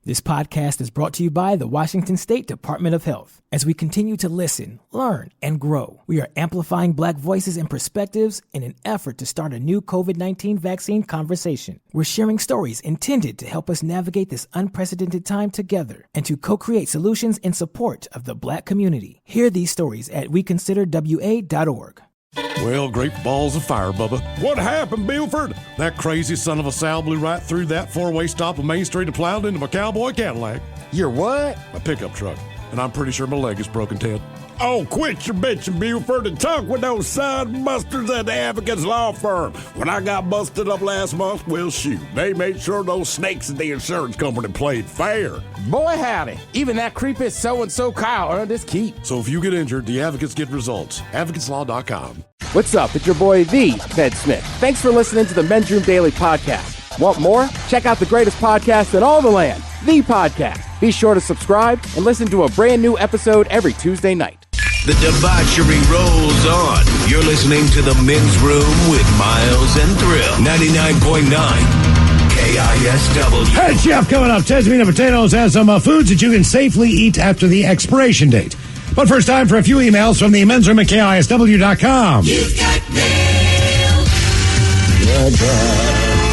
This podcast is brought to you by the Washington State Department of Health. As we continue to listen, learn, and grow, we are amplifying Black voices and perspectives in an effort to start a new COVID-19 vaccine conversation. We're sharing stories intended to help us navigate this unprecedented time together and to co-create solutions in support of the Black community. Hear these stories at weconsiderwa.org. Well, great balls of fire, Bubba. What happened, Buford? That crazy son of a Sal blew right through that four-way stop on Main Street and plowed into my cowboy Cadillac. Your what? My pickup truck. And I'm pretty sure my leg is broken, Ted. Oh, quit your bitching, Buford, and talk with those side busters at the Advocates Law Firm. When I got busted up last month, well, shoot, they made sure those snakes at the insurance company played fair. Boy, howdy. Even that creepy so-and-so Kyle earned his keep. So if you get injured, the advocates get results. AdvocatesLaw.com. What's up? It's your boy, the Ted Smith. Thanks for listening to the Men's Room Daily Podcast. Want more? Check out the greatest podcast in all the land, The Podcast. Be sure to subscribe and listen to a brand new episode every Tuesday night. The debauchery rolls on. You're listening to The Men's Room with Miles and Thrill. 99.9 KISW. Hey, Chef, coming up. Ted's Meat and Potatoes has some foods that you can safely eat after the expiration date. But first, time for a few emails from the men's room at KISW.com. You've got mail.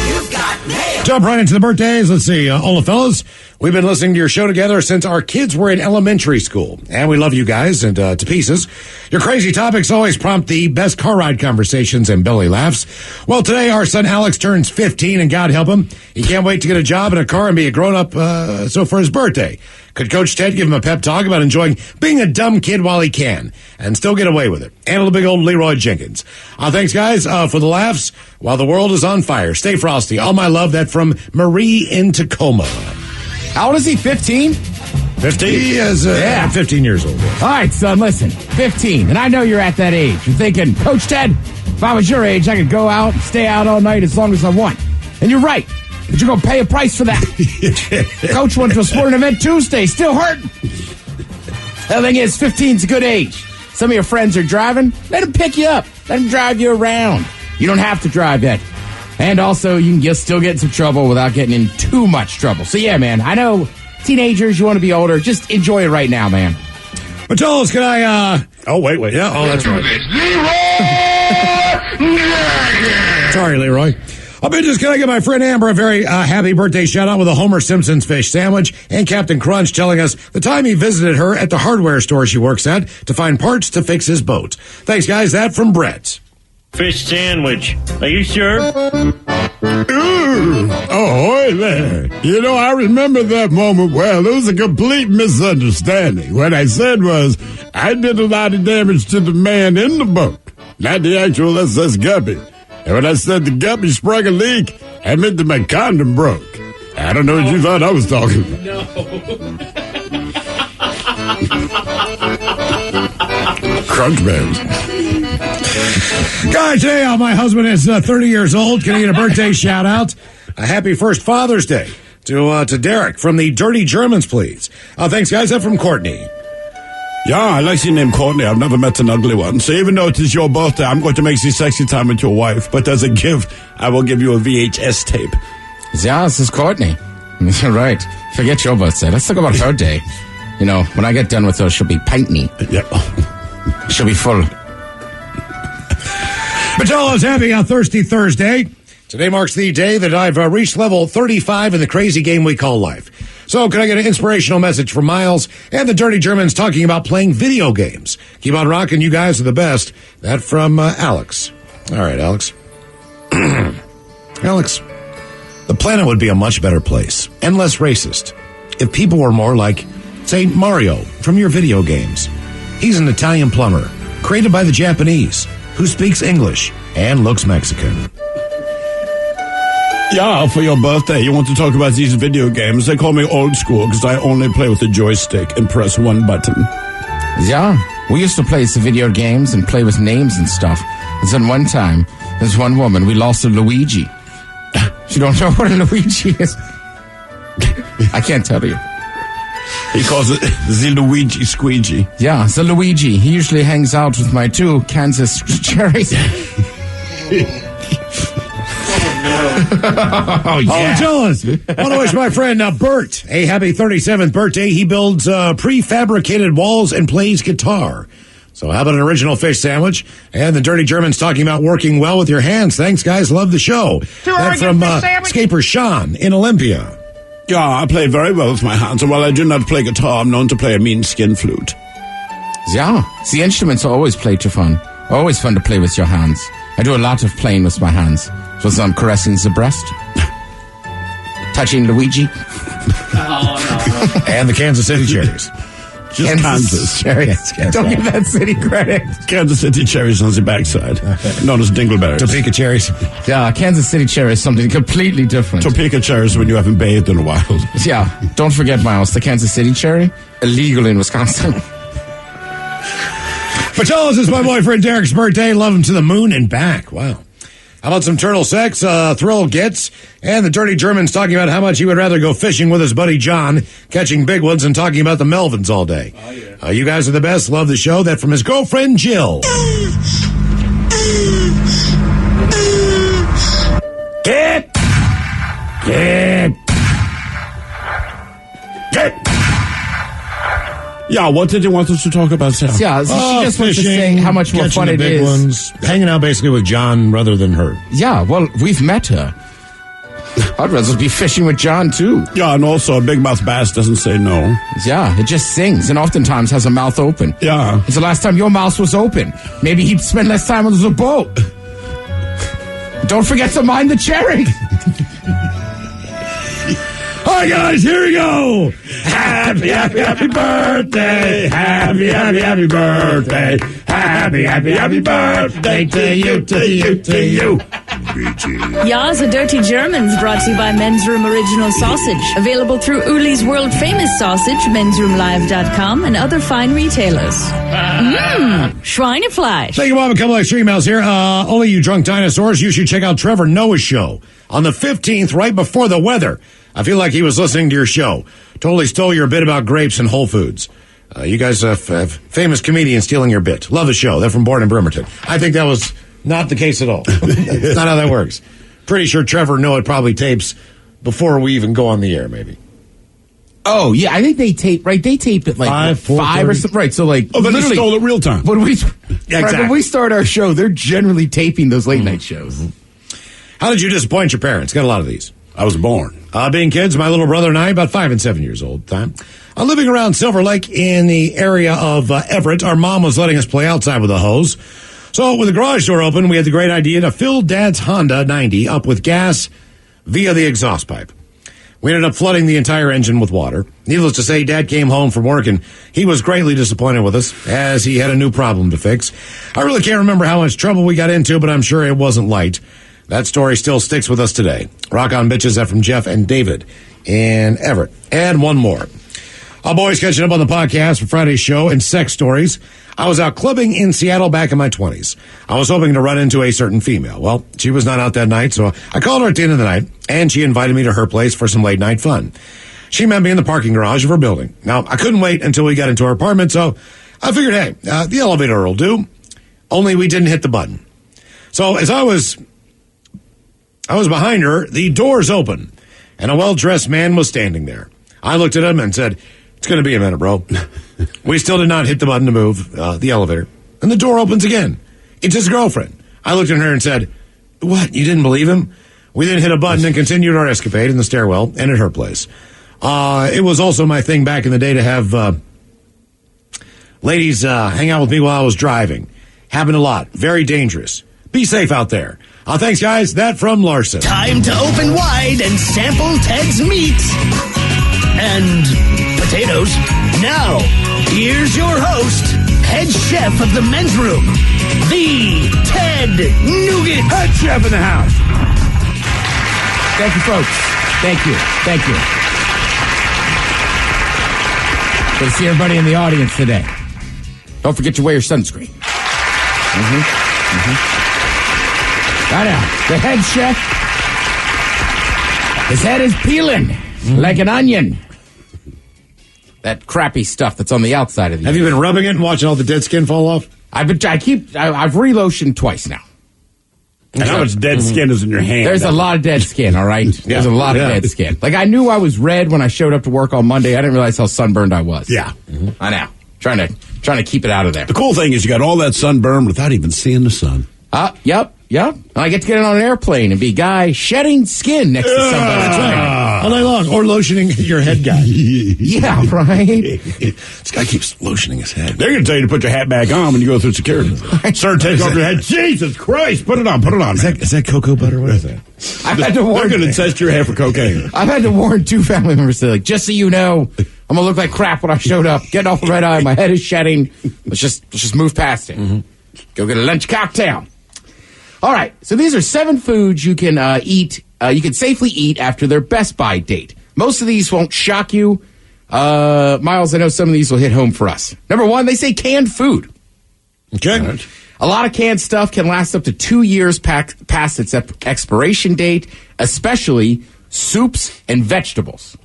You've got mail. Jump right into the birthdays. Let's see. All the fellas, we've been listening to your show together since our kids were in elementary school. And we love you guys and to pieces. Your crazy topics always prompt the best car ride conversations and belly laughs. Well, today our son Alex turns 15, and God help him, he can't wait to get a job in a car and be a grown-up so for his birthday. Could Coach Ted give him a pep talk about enjoying being a dumb kid while he can and still get away with it? And the big old Leroy Jenkins. Thanks, guys, for the laughs while the world is on fire. Stay frosty. All my love. That from Marie in Tacoma. How old is he, 15? 15? He is 15 years old. All right, son, listen. 15, and I know you're at that age. You're thinking, Coach Ted, if I was your age, I could go out and stay out all night as long as I want. And you're right. But you're going to pay a price for that. Coach went to a sporting event Tuesday, still hurting. The thing is, 15's a good age. Some of your friends are driving. Let them pick you up. Let them drive you around. You don't have to drive yet. And also, you can still get in some trouble without getting in too much trouble. So, yeah, man, I know teenagers, you want to be older. Just enjoy it right now, man. But Charles, can I, Oh, wait. Yeah, oh, that's right. Sorry, Leroy. Can I give my friend Amber a very happy birthday shout-out with a Homer Simpson's fish sandwich, and Captain Crunch telling us the time he visited her at the hardware store she works at to find parts to fix his boat. Thanks, guys. That from Brett. Fish sandwich. Are you sure? Ahoy there. You know, I remember that moment. Well, it was a complete misunderstanding. What I said was, I did a lot of damage to the man in the boat, not the actual SS Guppy. And when I said the guppy sprung a leak, I meant that my condom broke. I don't know what you thought I was talking about. No. Crunch berries. Guys, today my husband is 30 years old. Can I get a birthday shout-out? A happy first Father's Day to Derek from the Dirty Germans, please. Thanks, guys. That's from Courtney. Yeah, I like your name, Courtney. I've never met an ugly one. So even though it is your birthday, I'm going to make some sexy time with your wife. But as a gift, I will give you a VHS tape. Yeah, this is Courtney. You're right. Forget your birthday. Let's talk about her day. You know, when I get done with her, she'll be pint-y. Yep. She'll be full. Patella's happy on Thirsty Thursday. Today marks the day that I've reached level 35 in the crazy game we call life. So can I get an inspirational message from Miles and the Dirty Germans talking about playing video games? Keep on rocking. You guys are the best. That from Alex. All right, Alex. Alex, the planet would be a much better place and less racist if people were more like, say, Mario from your video games. He's an Italian plumber created by the Japanese who speaks English and looks Mexican. Yeah, for your birthday, you want to talk about these video games. They call me old school because I only play with the joystick and press one button. Yeah, we used to play some video games and play with names and stuff. And then one time, there's one woman, we lost a Luigi. You don't know what a Luigi is? I can't tell you. He calls it the Luigi Squeegee. Yeah, the Luigi. He usually hangs out with my two Kansas cherries. Oh, tell us. I want to wish my friend Bert a happy 37th birthday. He builds prefabricated walls and plays guitar. So how about an original fish sandwich? And the Dirty German's talking about working well with your hands. Thanks, guys. Love the show. That's from Scaper Sean in Olympia. Yeah, I play very well with my hands. And while I do not play guitar, I'm known to play a mean skin flute. Yeah, the instruments are always played to fun. Always fun to play with your hands. I do a lot of playing with my hands. So I'm caressing the breast, touching Luigi. And the Kansas City Cherries. Just Kansas. Cherries. Don't give that city credit. Kansas City cherries on the backside, known as dingleberries. Topeka cherries. Yeah, Kansas City cherry is something completely different. Topeka cherries when you haven't bathed in a while. Yeah, don't forget, Miles, the Kansas City cherry, illegal in Wisconsin. Patelis is my boyfriend Derek's birthday. Love him to the moon and back. Wow. How about some turtle sex? Thrill gets. And the Dirty German's talking about how much he would rather go fishing with his buddy John, catching big ones and talking about the Melvins all day. Oh, yeah. You guys are the best. Love the show. That from his girlfriend Jill. Get. Yeah, what did you want us to talk about, Sam? Yeah, she just wants to say how much more fun it is. Ones, hanging out basically with John rather than her. Yeah, well, we've met her. I'd rather be fishing with John, too. Yeah, and also a big mouth bass doesn't say no. Yeah, it just sings and oftentimes has a mouth open. Yeah. It's the last time your mouth was open. Maybe he'd spend less time on the boat. Don't forget to mind the cherry. All right, guys, here we go. Happy, happy, happy birthday. Happy, happy, happy birthday. Happy, happy, happy birthday to you, to you, to you. Ya's a Dirty Germans brought to you by Men's Room Original Sausage. Available through Uli's World Famous Sausage, mensroomlive.com, and other fine retailers. Schweinefleisch. Thank you, Bob. A couple extra emails here. Only you drunk dinosaurs, you should check out Trevor Noah's show on the 15th, right before the weather. I feel like he was listening to your show. Totally stole your bit about grapes and Whole Foods. You guys have famous comedians stealing your bit. Love the show. They're from Born in Bremerton. I think that was not the case at all. That's not how that works. Pretty sure Trevor Noah probably tapes before we even go on the air, maybe. Oh, yeah, I think they tape, right? They taped it like 5 or something. Right, so like... Oh, then they stole it real time. When we, exactly. Right, when we start our show, they're generally taping those late night shows. How did you disappoint your parents? Got a lot of these. I was born. Being kids, my little brother and I, about 5 and 7 years old time, living around Silver Lake in the area of Everett. Our mom was letting us play outside with a hose. So with the garage door open, we had the great idea to fill Dad's Honda 90 up with gas via the exhaust pipe. We ended up flooding the entire engine with water. Needless to say, Dad came home from work and he was greatly disappointed with us as he had a new problem to fix. I really can't remember how much trouble we got into, but I'm sure it wasn't light. That story still sticks with us today. Rock on, bitches. That from Jeff and David in Everett. And one more. Our boys catching up on the podcast for Friday's show and sex stories. I was out clubbing in Seattle back in my 20s. I was hoping to run into a certain female. Well, she was not out that night, so I called her at the end of the night, and she invited me to her place for some late night fun. She met me in the parking garage of her building. Now, I couldn't wait until we got into her apartment, so I figured, hey, the elevator will do. Only we didn't hit the button. So as I was behind her, the doors open, and a well-dressed man was standing there. I looked at him and said, "It's going to be a minute, bro." We still did not hit the button to move the elevator. And the door opens again. It's his girlfriend. I looked at her and said, "What, you didn't believe him?" We then hit a button and continued our escapade in the stairwell and at her place. It was also my thing back in the day to have ladies hang out with me while I was driving. Happened a lot. Very dangerous. Be safe out there. Thanks, guys. That from Larson. Time to open wide and sample Ted's meat and potatoes. Now, here's your host, head chef of the men's room, the Ted Nugent. Head chef in the house. Thank you, folks. Thank you. Thank you. Good to see everybody in the audience today. Don't forget to wear your sunscreen. Right now, the head chef, his head is peeling like an onion. That crappy stuff that's on the outside of the Have you been rubbing it and watching all the dead skin fall off? I've re-lotioned twice now. And how much dead skin is in your hand? There's a lot of dead skin, all right? There's a lot of dead skin. Like, I knew I was red when I showed up to work on Monday. I didn't realize how sunburned I was. Yeah. I know. Trying to keep it out of there. The cool thing is you got all that sunburn without even seeing the sun. Yep. And I get to get on an airplane and be a guy shedding skin next to somebody. That's right. All day long. Or lotioning your head guy. Yeah, right? This guy keeps lotioning his head. They're going to tell you to put your hat back on when you go through security. Sir, take off your head. Jesus Christ, put it on, man. Is that cocoa butter? What is that? I've had to warn. They're going to test your head for cocaine. I've had to warn 2 family members. They're like, just so you know, I'm going to look like crap when I showed up. Getting off the red eye. My head is shedding. Let's just move past it. Go get a lunch cocktail. All right, so these are 7 foods you can eat. You can safely eat after their Best Buy date. Most of these won't shock you. Miles, I know some of these will hit home for us. Number 1, they say canned food. Okay. Right. A lot of canned stuff can last up to 2 years past its expiration date, especially soups and vegetables.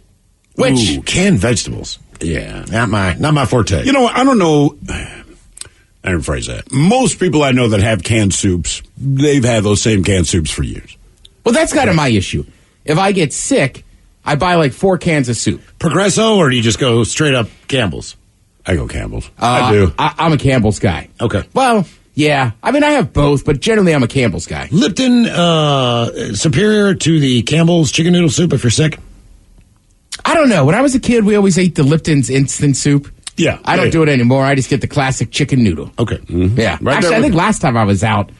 Which Canned vegetables. Yeah. Not my forte. You know what? I don't know. I didn't phrase that. Most people I know that have canned soups, they've had those same canned soups for years. Well, that's kind of my issue. If I get sick, I buy like 4 cans of soup. Progresso, or do you just go straight up Campbell's? I go Campbell's. I do. I'm a Campbell's guy. Okay. Well, yeah. I mean, I have both, but generally I'm a Campbell's guy. Lipton, superior to the Campbell's chicken noodle soup if you're sick? I don't know. When I was a kid, we always ate the Lipton's instant soup. Yeah. I don't do it anymore. I just get the classic chicken noodle. Okay. Yeah. Right Actually, there I think with- last time I was out,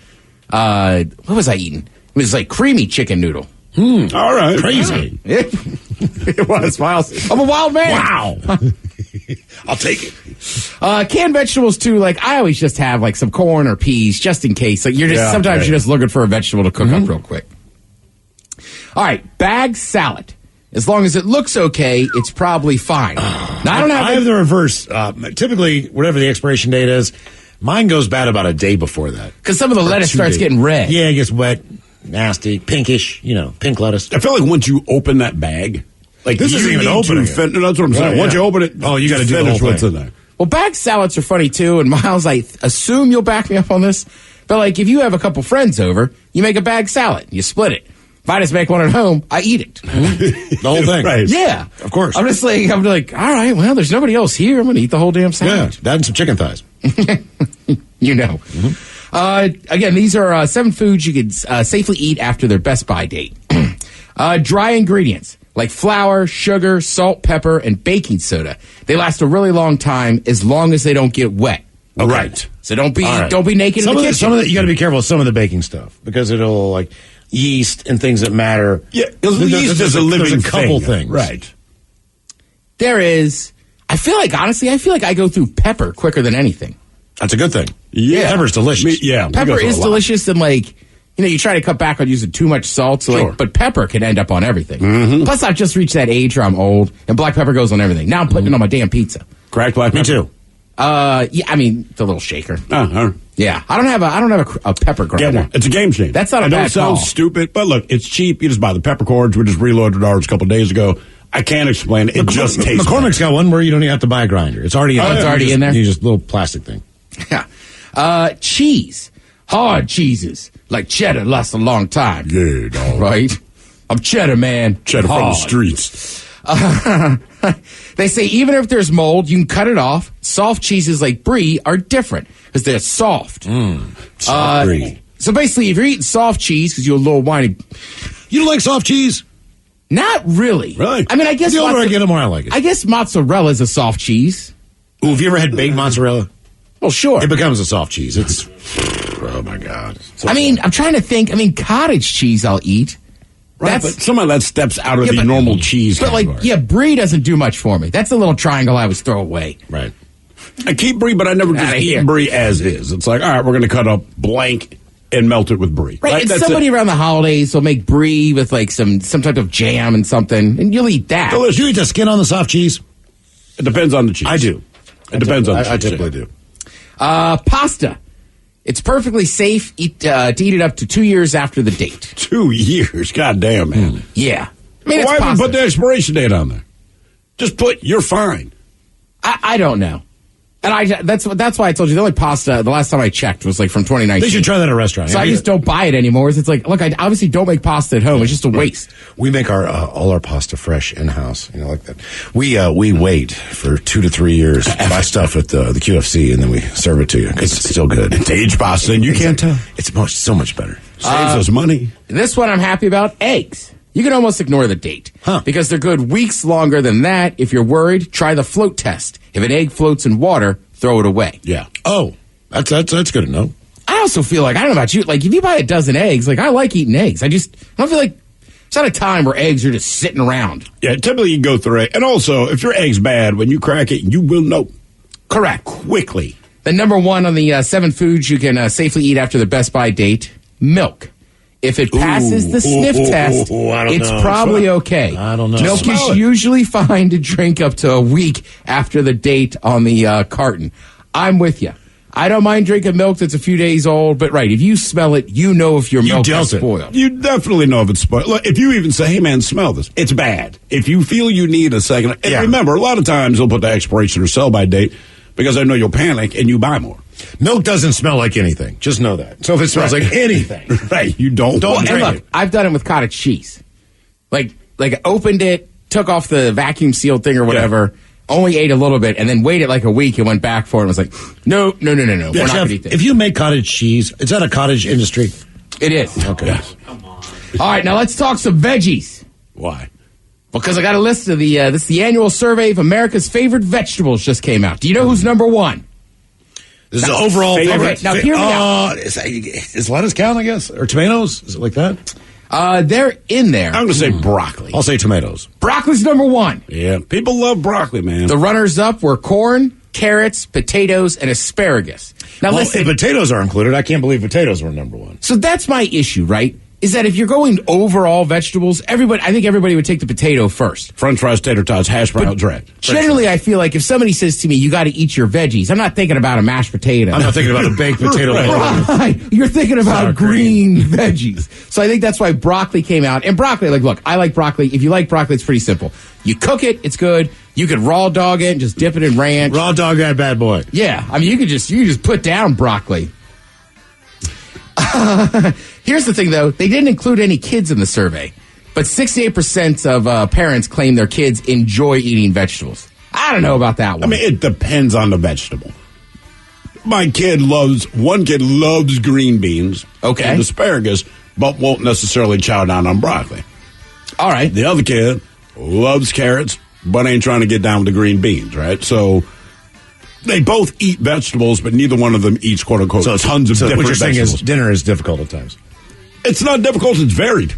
what was I eating? It was like creamy chicken noodle. All right. Crazy. It was, Miles. I'm a wild man. Wow. I'll take it. Canned vegetables too. Like I always just have like some corn or peas just in case. Like sometimes you're just looking for a vegetable to cook up real quick. All right, bag salad. As long as it looks okay, it's probably fine. Now, I don't have. I have the reverse. Typically, whatever the expiration date is, mine goes bad about a day before that. Because some of the lettuce starts getting red. Yeah, it gets wet, nasty, pinkish. Pink lettuce. I feel like once you open that bag, like This isn't even opening it. that's what I'm saying. Right, Once yeah. you open it, Oh, you gotta just do the finish whole what's thing. in there. Well, bag salads are funny too. And Miles, I assume you'll back me up on this. But like, if you have a couple friends over, you make a bag salad. You split it. If I just make one at home, I eat it. The whole thing. Right. Yeah, Of course. I'm like, all right, well, there's nobody else here. I'm going to eat the whole damn Yeah, salad. that and some chicken thighs. You know. Again, these are 7 foods you could safely eat after their Best Buy date. Dry ingredients like flour, sugar, salt, pepper, and baking soda. They last a really long time as long as they don't get wet. Okay. Right. So don't be All right. don't be naked Some in the of kitchen. some of you got to be careful with some of the baking stuff because it'll like yeast and things that matter. Yeah, because yeast is a living There's a couple thing. things. Right. There is. I feel like I go through pepper quicker than anything. That's a good thing. Yeah. Pepper's delicious. Yeah. we go Pepper through is a lot. delicious, and like you try to cut back on using too much salt. So Sure. but pepper can end up on everything. Mm-hmm. Plus, I've just reached that age where I'm old, and black pepper goes on everything. Now I'm putting it on my damn pizza. Cracked black Me pepper. too. Yeah, I mean the little shaker. All right. Yeah, I don't have a pepper grinder. Get one. It's a game changer. That's not a I know bad it sounds call. stupid, but look, it's cheap. You just buy the peppercorns. We just reloaded ours a couple days ago. I can't explain it. It just tastes McCormick's got one where you don't even have to buy a grinder. It's already in there. it's already in there? You just a little plastic thing. Yeah. Cheese. Hard cheeses. Like cheddar lasts a long time. Yeah, dog. Right? I'm cheddar, man. Cheddar from the Hard. streets. They say even if there's mold, you can cut it off. Soft cheeses like brie are different because they're soft. Soft brie. So basically, if you're eating soft cheese because you're a little whiny, You don't like soft cheese? not really. Really? I mean, I guess The older I get, the more I like it. I guess mozzarella is a soft cheese. Ooh, have you ever had baked mozzarella? Well, sure. It becomes a soft cheese. It's oh my god. I mean, I'm trying to think. I mean, cottage cheese I'll eat. Right, but some of that steps out of the normal cheese But category. like, yeah, brie doesn't do much for me. That's a little triangle I always throw away. right. I keep brie, but I never just Outta eat here. brie as is. It's like, all right, we're going to cut up blank and melt it with brie. Right, and That's somebody it. around the holidays will make brie with like some type of jam and something, and you'll eat that. Do you eat the skin on the soft cheese? It depends on the cheese. I do. It depends on the cheese. I typically do. Pasta. It's perfectly safe to eat it up to 2 years after the date. 2 years. God damn, man. Yeah. I mean, it's Why even pasta. put the expiration date on there? Just put, you're fine. I don't know. And that's why I told you the only pasta the last time I checked was like from 2019. They should try that at a restaurant. So I just don't buy it anymore. It's like, look, I obviously don't make pasta at home. It's just a waste. We make our all our pasta fresh in house, like that. We wait for 2 to 3 years to buy stuff at the QFC, and then we serve it to you because it's still good. It's aged pasta, and you can't tell. It's so much better. Saves us money. This one I'm happy about: eggs. You can almost ignore the date because they're good weeks longer than that. If you're worried, try the float test. If an egg floats in water, throw it away. Yeah. Oh, that's good to know. I also feel like, I don't know about you, like if you buy a dozen eggs, like I like eating eggs. I don't feel like it's not a time where eggs are just sitting around. Yeah, typically you go through it. And also, if your egg's bad, when you crack it, you will know. Correct. Quickly. The number one on the 7 foods you can safely eat after the Best By date, milk. If it passes the sniff test, it's probably okay. I don't know. Milk is usually fine to drink up to a week after the date on the carton. I'm with you. I don't mind drinking milk that's a few days old, but if you smell it, you know if your milk is spoiled. You definitely know if it's spoiled. Look, if you even say, hey, man, smell this, it's bad. If you feel you need a second, and remember, a lot of times they'll put the expiration or sell-by date because they know you'll panic and you buy more. Milk doesn't smell like anything. Just know that. So if it smells like anything, you don't drink it. I've done it with cottage cheese. Like opened it, took off the vacuum sealed thing or whatever, only ate a little bit, and then waited like a week and went back for it and was like, no. We're not going to eat this. If you make cottage cheese, is that a cottage industry? It is. Okay. Yes. Come on. All right, now let's talk some veggies. Why? Because I got a list of the annual survey of America's favorite vegetables just came out. Do you know who's number one? This is the overall favorite. Okay, now hear me out. Is lettuce count, I guess? Or tomatoes? Is it like that? They're in there. I'm going to say broccoli. I'll say tomatoes. Broccoli's number one. Yeah, people love broccoli, man. The runners-up were corn, carrots, potatoes, and asparagus. Now, listen, if potatoes are included, I can't believe potatoes were number one. So that's my issue, right? Is that if you're going overall vegetables, I think everybody would take the potato first. French fries, tater tots, hash browns, dread. Generally, I feel like if somebody says to me, you got to eat your veggies, I'm not thinking about a mashed potato. I'm not thinking about a baked potato. Right. You're thinking about green veggies. So I think that's why broccoli came out. And broccoli, look, I like broccoli. If you like broccoli, it's pretty simple. You cook it, it's good. You could raw dog it and just dip it in ranch. Raw dog that bad boy. Yeah. I mean, you could just put down broccoli. Here's the thing, though. They didn't include any kids in the survey, but 68% of parents claim their kids enjoy eating vegetables. I don't know about that one. I mean, it depends on the vegetable. One kid loves green beans and asparagus, but won't necessarily chow down on broccoli. All right. The other kid loves carrots, but ain't trying to get down with the green beans, right? So they both eat vegetables, but neither one of them eats, quote unquote, tons of different what you're saying vegetables. is dinner is difficult at times. It's not difficult, it's varied.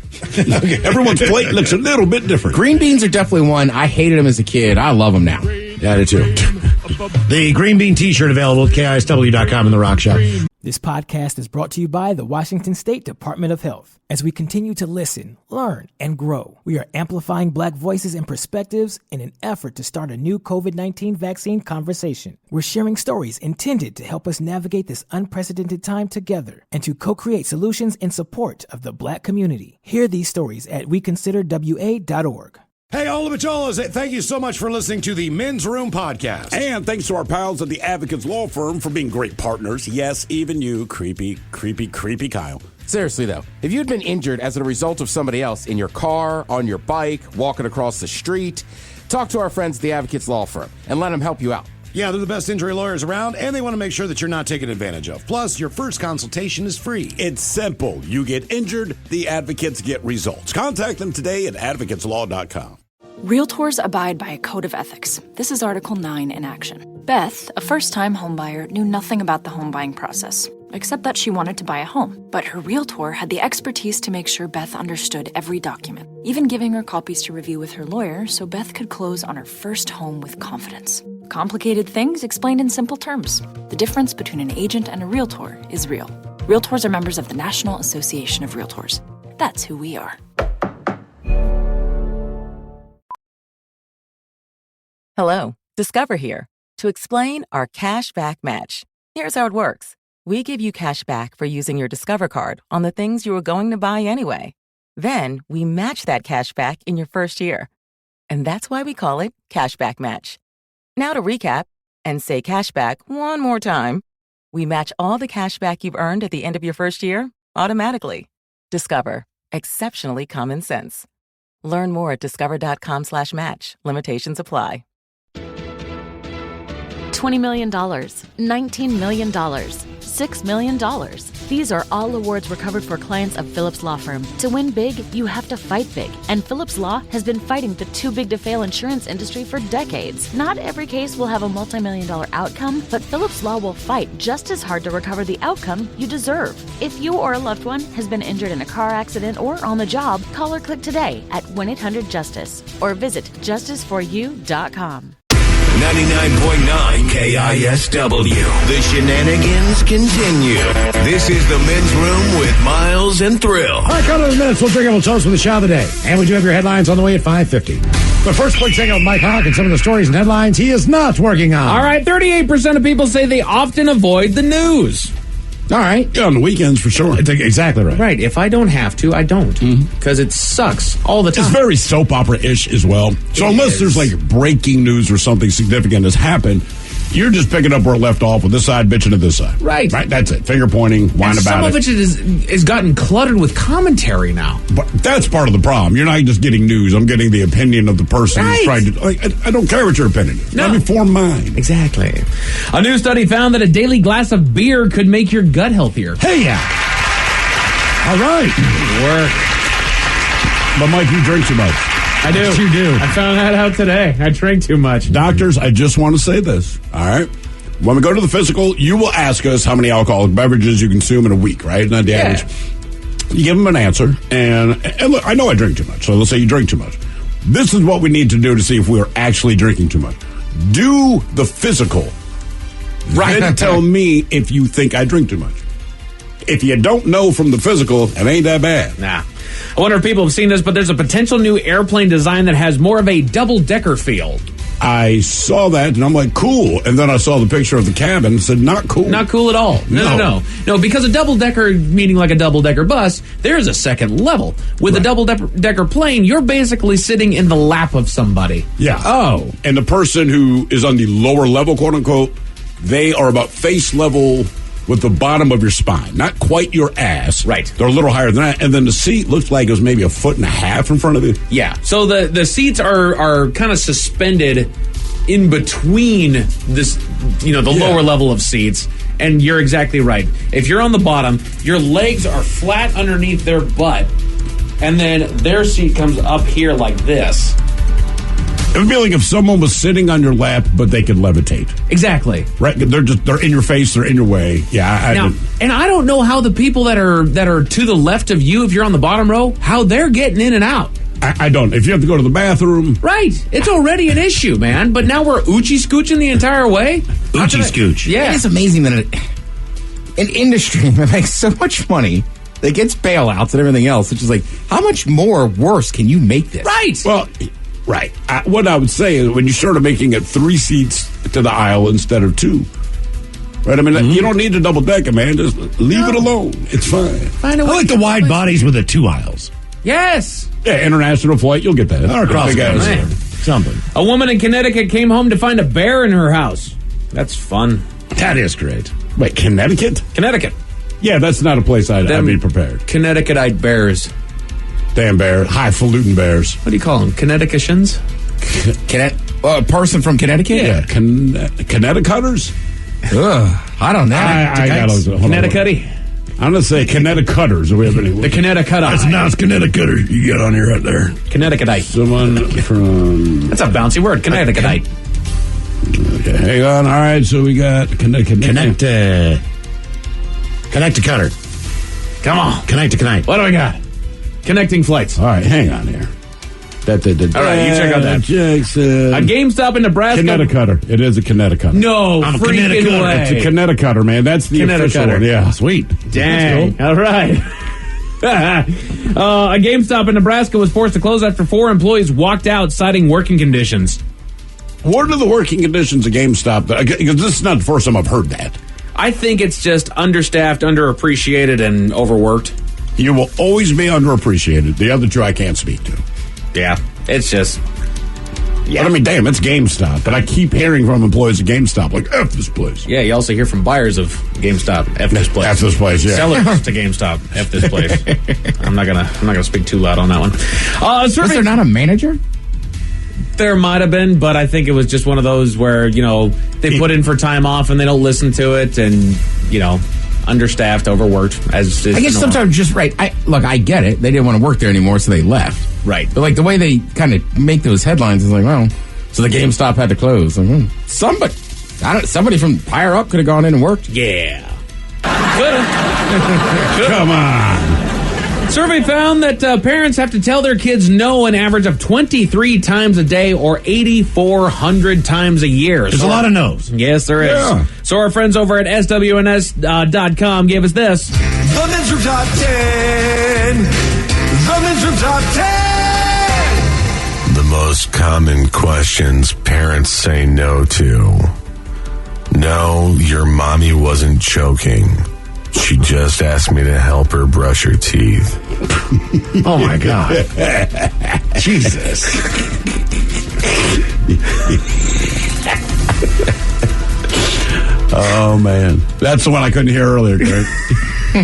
Everyone's plate looks a little bit different. Green beans are definitely one. I hated them as a kid. I love them now. Yeah, I do too. The green bean t-shirt available at KISW.com in the Rock Shop. This podcast is brought to you by the Washington State Department of Health. As we continue to listen, learn, and grow, we are amplifying Black voices and perspectives in an effort to start a new COVID-19 vaccine conversation. We're sharing stories intended to help us navigate this unprecedented time together and to co-create solutions in support of the Black community. Hear these stories at weconsiderwa.org. Hey, all of it, y'all. Thank you so much for listening to the Men's Room Podcast. And thanks to our pals at the Advocates Law Firm for being great partners. Yes, even you, creepy Kyle. Seriously, though, if you'd been injured as a result of somebody else in your car, on your bike, walking across the street, talk to our friends at the Advocates Law Firm and let them help you out. Yeah, they're the best injury lawyers around, and they want to make sure that you're not taken advantage of. Plus, your first consultation is free. It's simple. You get injured, the advocates get results. Contact them today at advocateslaw.com. Realtors abide by a code of ethics. This is Article 9 in action. Beth, a first-time homebuyer, knew nothing about the home buying process, except that she wanted to buy a home. But her realtor had the expertise to make sure Beth understood every document, even giving her copies to review with her lawyer so Beth could close on her first home with confidence. Complicated things explained in simple terms. The difference between an agent and a realtor is real. Realtors are members of the National Association of Realtors. That's who we are. Hello, Discover here to explain our cash back match. Here's how it works. We give you cash back for using your Discover card on the things you were going to buy anyway. Then we match that cash back in your first year. And that's why we call it Cashback Match. Now to recap, and say cashback one more time, we match all the cashback you've earned at the end of your first year automatically. Discover. Exceptionally common sense. Learn more at discover.com/match. Limitations apply. $20 million, $19 million, $6 million. These are all awards recovered for clients of Phillips Law Firm. To win big, you have to fight big. And Phillips Law has been fighting the too-big-to-fail insurance industry for decades. Not every case will have a multi-million-dollar outcome, but Phillips Law will fight just as hard to recover the outcome you deserve. If you or a loved one has been injured in a car accident or on the job, call or click today at 1-800-JUSTICE or visit justiceforyou.com. 99.9 KISW. The shenanigans continue. This is the Men's Room with Miles and Thrill. All right, couple of minutes. We'll drink and we'll toast with the shout of the day. And we do have your headlines on the way at 5:50. But first, quick segment with Mike Hawk and some of the stories and headlines he is not working on. All right, 38% of people say they often avoid the news. All right. Yeah, on the weekends for sure. Exactly right. Right. If I don't have to, I don't. Because it sucks all the time. It's very soap opera-ish as well. So unless there's like breaking news or something significant has happened, you're just picking up where it left off with this side bitching to this side. Right. That's it. Finger pointing, whine about some it. of it is gotten cluttered with commentary now. But that's part of the problem. You're not just getting news. I'm getting the opinion of the person who's trying to... I don't care what your opinion is. No. Let me form mine. Exactly. A new study found that a daily glass of beer could make your gut healthier. Hey, yeah. All right. Work. But Mike, you drink too much. I do. Yes, you do. I found that out today. I drink too much. Doctors, I just want to say this, all right? When we go to the physical, you will ask us how many alcoholic beverages you consume in a week, right? Not the average. You give them an answer, and look, I know I drink too much, so let's say you drink too much. This is what we need to do to see if we are actually drinking too much. Do the physical. Right. Then tell me if you think I drink too much. If you don't know from the physical, it ain't that bad. Nah. I wonder if people have seen this, but there's a potential new airplane design that has more of a double-decker feel. I saw that, and I'm like, cool. And then I saw the picture of the cabin and said, not cool. Not cool at all. No, because a double-decker, meaning like a double-decker bus, there's a second level. With a double-decker plane, you're basically sitting in the lap of somebody. Yeah. Oh. And the person who is on the lower level, quote-unquote, they are about face level with the bottom of your spine. Not quite your ass. Right. They're a little higher than that. And then the seat looks like it was maybe 1.5 feet in front of you. Yeah. So the seats are kind of suspended in between this, the lower level of seats. And you're exactly right. If you're on the bottom, your legs are flat underneath their butt. And then their seat comes up here like this. It would be like if someone was sitting on your lap, but they could levitate. Exactly. Right? They're in your face. They're in your way. Yeah. And I don't know how the people that are to the left of you, if you're on the bottom row, how they're getting in and out. I don't. If you have to go to the bathroom. Right. It's already an issue, man. But now we're oochie-scooching the entire way? Oochie-scooch. Yeah. It is amazing that an industry that makes so much money, that gets bailouts and everything else, which is like, how much more worse can you make this? Right. Well... Right. What I would say is when you started making it 3 seats to the aisle instead of 2. Right? I mean, you don't need to double deck it, man. Just leave it alone. It's fine. I like the wide bodies with the 2 aisles. Yes. Yeah, international flight, you'll get that. Or cross something. A woman in Connecticut came home to find a bear in her house. That's fun. That is great. Wait, Connecticut? Connecticut. Yeah, that's not a place I'd be prepared. Connecticutite bears. Damn bear. Highfalutin bears. What do you call them? Connecticutians? A person from Connecticut? Yeah. Connecticuters? I don't know. I got Connecticut. I'm going to say Connecticuters. Do we have any? The Connecticutite. That's Connecticutter. You get on here right there. Connecticutite. Someone from... That's a bouncy word. Connecticutite. Okay, hang on. All right, so we got Connect to Cutter. Come on. Connect to Connect. What do we got? Connecting flights. All right, hang on here. All right, you check out that. Jackson. A GameStop in Nebraska. Connecticutter. It is a Connecticutter. No freaking way. It's a Connecticutter, man. That's the official one. Yeah, sweet. Dang. All right. A GameStop in Nebraska was forced to close after 4 employees walked out citing working conditions. What are the working conditions of GameStop? Because this is not the first time I've heard that. I think it's just understaffed, underappreciated, and overworked. You will always be underappreciated. The other 2 I can't speak to. Yeah, it's just... But I mean, damn, it's GameStop. But I keep hearing from employees at GameStop, like, F this place. Yeah, you also hear from buyers of GameStop, F this place. F this place, yeah. Sellers to GameStop, F this place. I'm not gonna speak too loud on that one. Was there not a manager? There might have been, but I think it was just one of those where, they put in for time off and they don't listen to it and, understaffed, overworked. As I guess sometimes just right. I get it. They didn't want to work there anymore, so they left. Right. But like the way they kind of make those headlines is like, well, so the GameStop had to close. Like, somebody from higher up could have gone in and worked. Yeah. Could've. Come on. Survey found that parents have to tell their kids no an average of 23 times a day or 8,400 times a year. There's a lot of no's. Yes, there is. Yeah. So our friends over at SWNS.com gave us this. The Men's Room Top 10. The Men's Room Top 10. The most common questions parents say no to. No, your mommy wasn't choking. She just asked me to help her brush her teeth. Oh, my God. Jesus. Oh, man. That's the one I couldn't hear earlier, Greg. So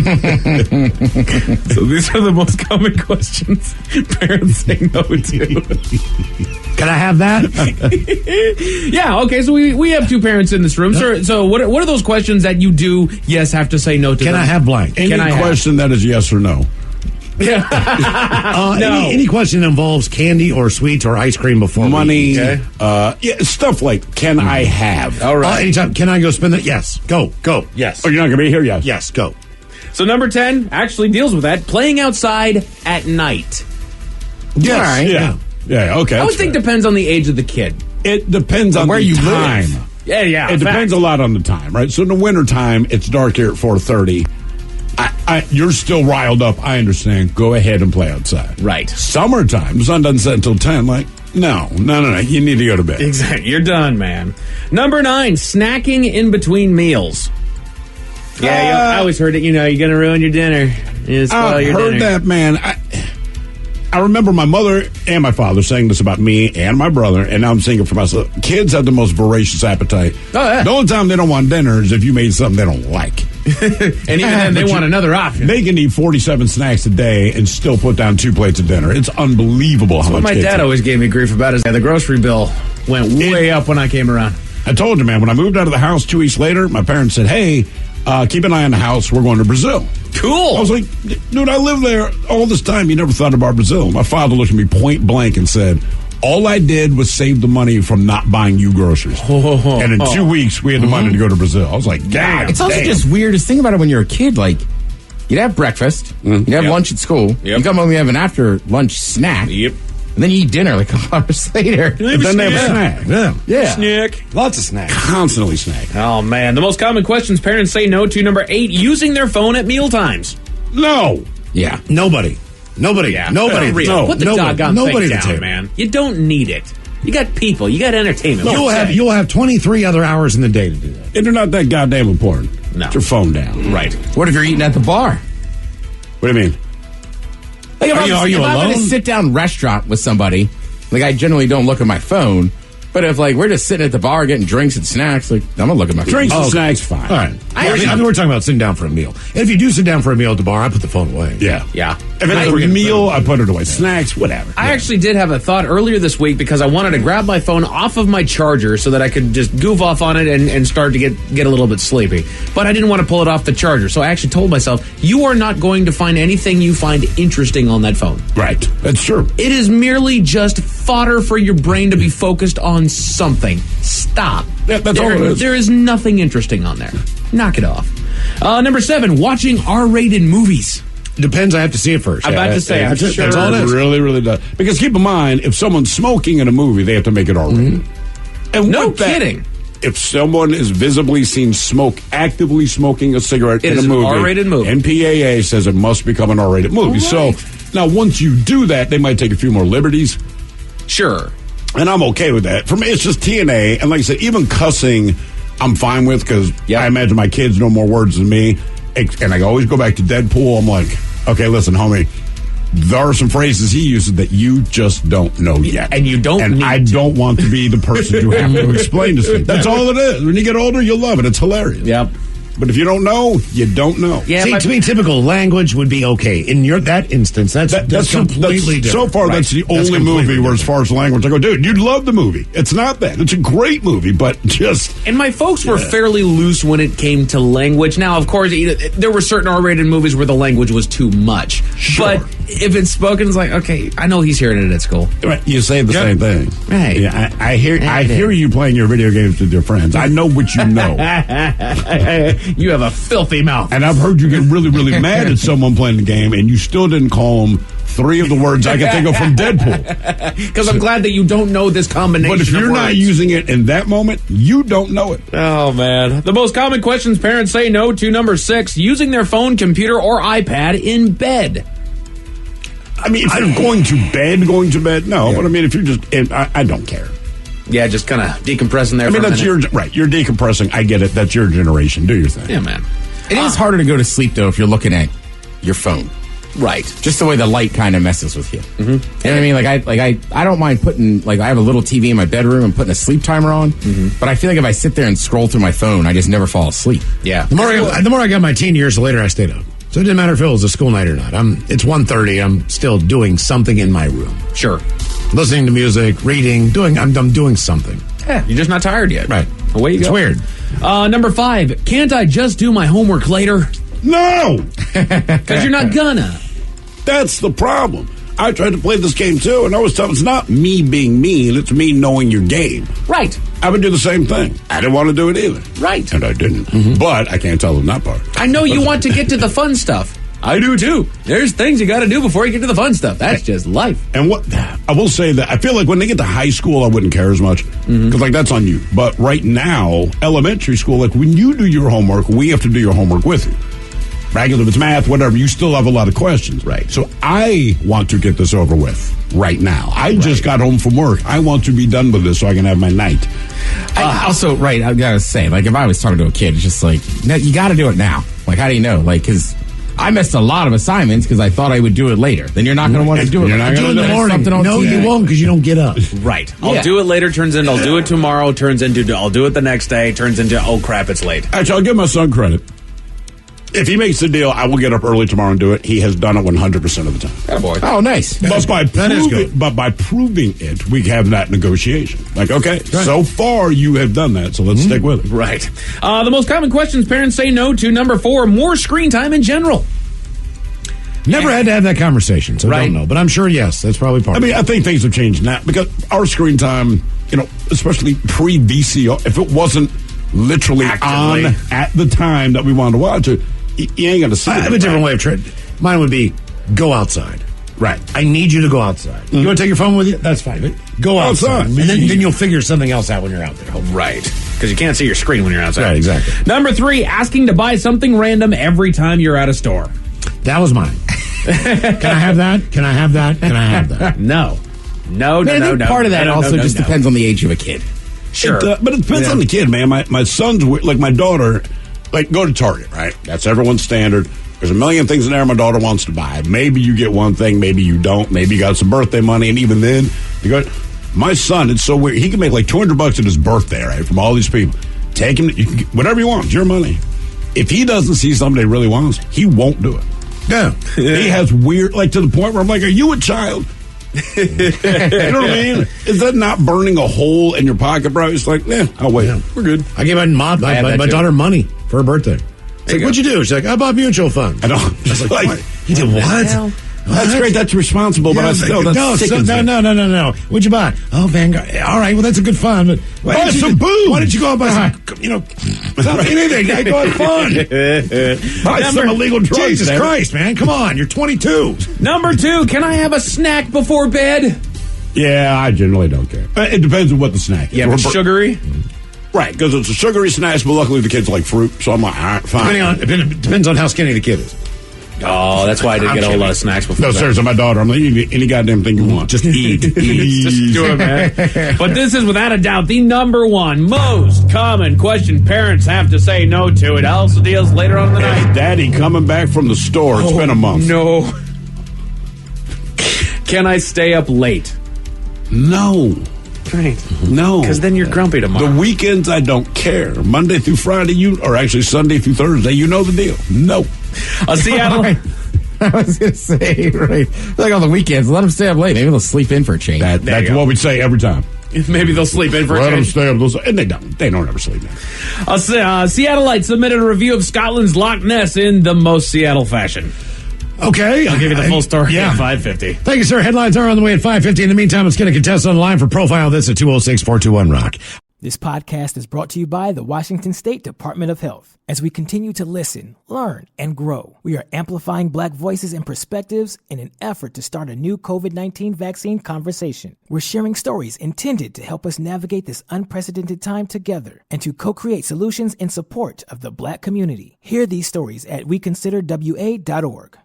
these are the most common questions parents say no to. Can I have that? Yeah, okay, so we have two parents in this room. So what are those questions that you do, yes, have to say no to? Can I have blank? Any question that is yes or no. Yeah. No. Any question that involves candy or sweets or ice cream before money, stuff like, can I have? All right. Anytime, can I go spend it? Yes. Go. Yes. Oh, you're not going to be here? Yes. Yes, go. So number 10 actually deals with that. Playing outside at night. Yes. All right. Yeah, okay. I would think depends on the age of the kid. It depends on where the you time. live. Yeah. It depends a lot on the time, right? So in the wintertime, it's dark here at 4:30. You're still riled up. I understand. Go ahead and play outside. Right. Summertime, the sun doesn't set until 10. Like, no. You need to go to bed. Exactly. You're done, man. Number 9, snacking in between meals. Yeah, I always heard it. You're going to ruin your dinner. I've heard that, man. I remember my mother and my father saying this about me and my brother, and now I'm saying it for myself. Kids have the most voracious appetite. Oh, yeah. The only time they don't want dinner is if you made something they don't like. And even then, they want another option. They can eat 47 snacks a day and still put down 2 plates of dinner. It's unbelievable how much my dad always gave me grief about is the grocery bill went way up when I came around. I told you, man, when I moved out of the house 2 weeks later, my parents said, hey, keep an eye on the house. We're going to Brazil. Cool. I was like, dude, I lived there all this time. You never thought about Brazil. My father looked at me point blank and said, all I did was save the money from not buying you groceries. And in 2 weeks, we had the money to go to Brazil. I was like, damn. It's also just weird. Just think about it when you're a kid. Like, you'd have breakfast, you'd have lunch at school, you come home, you have an after lunch snack. Yep. And then you eat dinner like a couple hours later. And then they have a snack. Yeah. Snack. Lots of snacks. Constantly snack. Oh, man. The most common questions parents say no to. Number 8, using their phone at mealtimes. No. Yeah. Nobody. Nobody. Yeah. Nobody. No. Put the doggone Nobody thing at the down, table. man. You don't need it. You got people. You got entertainment. You'll have 23 other hours in the day to do that. And they're not that goddamn important. No. Put your phone down. Right. What if you're eating at the bar? What do you mean? Like if Are you if I'm alone? in a sit-down restaurant with somebody, like I generally don't look at my phone. But if like we're just sitting at the bar getting drinks and snacks, like I'm gonna look at my phone. Drinks and snacks, fine. All right. I mean, we're talking about sitting down for a meal. And if you do sit down for a meal at the bar, I put the phone away. Yeah. If it's a meal, I put it away. Snacks, whatever. I actually did have a thought earlier this week because I wanted to grab my phone off of my charger so that I could just goof off on it and start to get a little bit sleepy. But I didn't want to pull it off the charger. So I actually told myself, you are not going to find anything you find interesting on that phone. Right. That's true. It is merely just fodder for your brain to be focused on something. Stop. Yeah, that's all it is. There is nothing interesting on there. Knock it off. Number 7, watching R-rated movies. Depends. I have to see it first. I'm about to say, I'm sure. That's all it is. Really, really does. Because keep in mind, if someone's smoking in a movie, they have to make it R-rated. And No with that, kidding. if someone is visibly seen actively smoking a cigarette It in is a an movie, R-rated movie. MPAA says it must become an R-rated movie. All right. So now, once you do that, they might take a few more liberties. Sure. And I'm okay with that. For me, it's just TNA. And like I said, even cussing, I'm fine with because I imagine my kids know more words than me. And I always go back to Deadpool. I'm like, okay, listen, homie, there are some phrases he uses that you just don't know yet. And you don't And need I to. don't want to be the person you have to explain to sleep. That's all it is. When you get older, you'll love it. It's hilarious. Yep. But if you don't know, you don't know. Yeah, See, to me, typical language would be okay. In that instance, that's completely different. So far, Right. that's the That's only completely movie where, as different. far as language, I go, dude, you'd love the movie. It's not that. It's a great movie, but just... And my folks were fairly loose when it came to language. Now, of course, there were certain R-rated movies where the language was too much. Sure. But if it's spoken, it's like, okay, I know he's hearing it at school. Right, you say the same thing. Right. Yeah, I hear you playing your video games with your friends. I know what you know. You have a filthy mouth. And I've heard you get really, really mad at someone playing the game, and you still didn't call them 3 of the words I can think of from Deadpool. Because I'm glad that you don't know this combination. But if you're of not words. using it in that moment, you don't know it. Oh, man. The most common questions parents say no to, number 6, using their phone, computer, or iPad in bed. I mean, if you're going to bed, no. But I mean, if you're just, I don't care. Yeah, just kind of decompressing there I mean, for a that's minute. right. You're decompressing. I get it. That's your generation. Do your thing. Yeah, man. It is harder to go to sleep, though, if you're looking at your phone. Right. Just the way the light kind of messes with you. Mm-hmm. You know what I mean? I don't mind putting, I have a little TV in my bedroom and putting a sleep timer on, but I feel like if I sit there and scroll through my phone, I just never fall asleep. Yeah. The more I got my teen years, the later I stayed up. So it didn't matter if it was a school night or not. It's 1:30. I'm still doing something in my room. Sure. Listening to music, reading, I'm doing something. Yeah, you're just not tired yet. Right. Away you It's go. weird. Number 5, can't I just do my homework later? No! Because you're not gonna. That's the problem. I tried to play this game too, and I was telling it's not me being mean, it's me knowing your game. Right. I would do the same thing. I didn't want to do it either. Right. And I didn't. But I can't tell them that part. I know you want to get to the fun stuff. I do too. There's things you got to do before you get to the fun stuff. That's just life. And what I will say that I feel like when they get to high school, I wouldn't care as much because that's on you. But right now, elementary school, when you do your homework, we have to do your homework with you. Regular, if it's math, whatever, you still have a lot of questions. Right. So I want to get this over with right now. I just got home from work. I want to be done with this so I can have my night. Also, right, I gotta say, if I was talking to a kid, it's just no, you gotta do it now. How do you know? Because I missed a lot of assignments because I thought I would do it later. Then you're not going to want to do it. You're not going to do it in the morning. No, you won't because you don't get up. Right. I'll do it later, turns into I'll do it tomorrow, turns into I'll do it the next day, turns into oh crap, it's late. Actually, I'll give my son credit. If he makes the deal, I will get up early tomorrow and do it. He has done it 100% of the time. Oh, boy. Oh, nice. But by proving it, we have that negotiation. Okay, so far you have done that, so let's stick with it. Right. The most common questions parents say no to, number 4, more screen time in general. Never had to have that conversation, so don't know. But I'm sure, yes, that's probably part of it. I think things have changed now because our screen time, especially pre-VCR, if it wasn't literally Actively on at the time that we wanted to watch it, you ain't going to see it. I have a different way of treating. Mine would be go outside. Right. I need you to go outside. You want to take your phone with you? That's fine. But go outside. And then you'll figure something else out when you're out there. Hopefully. Right. Because you can't see your screen when you're outside. Right, exactly. Number 3, asking to buy something random every time you're at a store. That was mine. Can I have that? Can I have that? Can I have that? No. No. Part of that also just depends on the age of a kid. Sure. But it depends on the kid, man. My son's, my daughter, go to Target, right? That's everyone's standard. There's a million things in there my daughter wants to buy. Maybe you get one thing, maybe you don't. Maybe you got some birthday money, and even then, you go. My son, it's so weird. He can make $200 at his birthday, right, from all these people. Take him, you can get whatever you want. It's your money. If he doesn't see something he really wants, he won't do it. Yeah. He has weird, to the point where I'm like, are you a child? You know what I mean? Is that not burning a hole in your pocket, bro? It's like, I'll wait. Yeah. We're good. I gave my daughter money for her birthday. It's like, what'd you do? She's like, I bought mutual funds. I know. I was like, you did what? That's great. That's responsible, but No. What'd you buy? Oh, Vanguard. All right, well, that's a good fun. But buy some booze. Why didn't you go out and buy some, anything? I go have fun. Buy some illegal drugs. Jesus Christ, man. Come on. You're 22. Number 2, can I have a snack before bed? Yeah, I generally don't care. It depends on what the snack is. Yeah, sugary? Right, because it's a sugary snack, but luckily the kids like fruit, so I'm like, all right, fine. Depends on how skinny the kid is. Oh, that's why I didn't get a whole lot of snacks before. No, seriously, my daughter, I'm like, you can eat any goddamn thing you want. Just eat. Just do it, man. But this is without a doubt the number 1 most common question parents have to say no to. It also deals later on in the night. Daddy coming back from the store. It's been a month. No. Can I stay up late? No. Right. No. Because then you're grumpy tomorrow. The weekends, I don't care. Monday through Friday, or actually Sunday through Thursday, you know the deal. No. Seattle. Right. I was going to say, right. Like on the weekends, let them stay up late. Maybe they'll sleep in for a change. That's what we say every time. Maybe they'll sleep in for a Let them change. stay up. And they don't. They don't ever sleep in. Seattleite submitted a review of Scotland's Loch Ness in the most Seattle fashion. Okay. I'll give you the full story at 5:50. Thank you, sir. Headlines are on the way at 5:50. In the meantime, let's get a contestant on the line for Profile This at 206-421-ROCK. This podcast is brought to you by the Washington State Department of Health. As we continue to listen, learn, and grow, we are amplifying Black voices and perspectives in an effort to start a new COVID-19 vaccine conversation. We're sharing stories intended to help us navigate this unprecedented time together and to co-create solutions in support of the Black community. Hear these stories at weconsiderwa.org.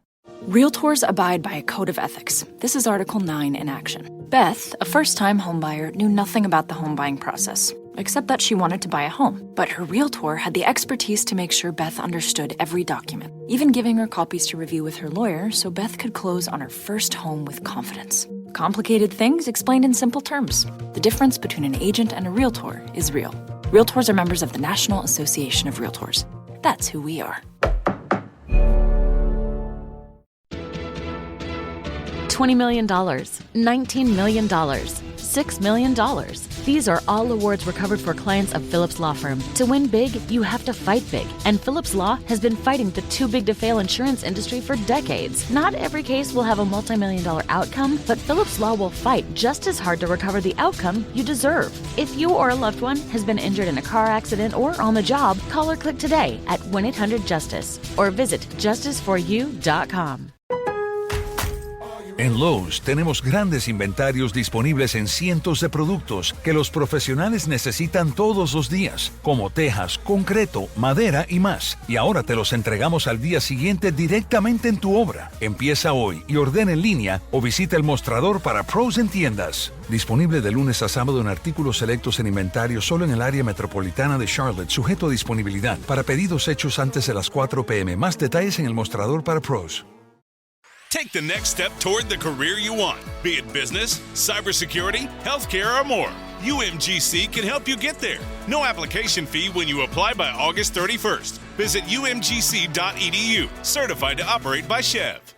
Realtors abide by a code of ethics. This is Article 9 in action. Beth, a first-time homebuyer, knew nothing about the home buying process, except that she wanted to buy a home. But her realtor had the expertise to make sure Beth understood every document, even giving her copies to review with her lawyer so Beth could close on her first home with confidence. Complicated things explained in simple terms. The difference between an agent and a realtor is real. Realtors are members of the National Association of Realtors. That's who we are. $20 million, $19 million, $6 million. These are all awards recovered for clients of Phillips Law Firm. To win big, you have to fight big. And Phillips Law has been fighting the too big to fail insurance industry for decades. Not every case will have a multi-million-dollar outcome, but Phillips Law will fight just as hard to recover the outcome you deserve. If you or a loved one has been injured in a car accident or on the job, call or click today at 1-800-JUSTICE or visit justiceforyou.com. En Lowe's tenemos grandes inventarios disponibles en cientos de productos que los profesionales necesitan todos los días, como tejas, concreto, madera y más. Y ahora te los entregamos al día siguiente directamente en tu obra. Empieza hoy y ordena en línea o visita el mostrador para pros en tiendas. Disponible de lunes a sábado en artículos selectos en inventario solo en el área metropolitana de Charlotte, sujeto a disponibilidad. Para pedidos hechos antes de las 4 p.m. Más detalles en el mostrador para pros. Take the next step toward the career you want, be it business, cybersecurity, healthcare, or more. UMGC can help you get there. No application fee when you apply by August 31st. Visit umgc.edu, certified to operate by Chev.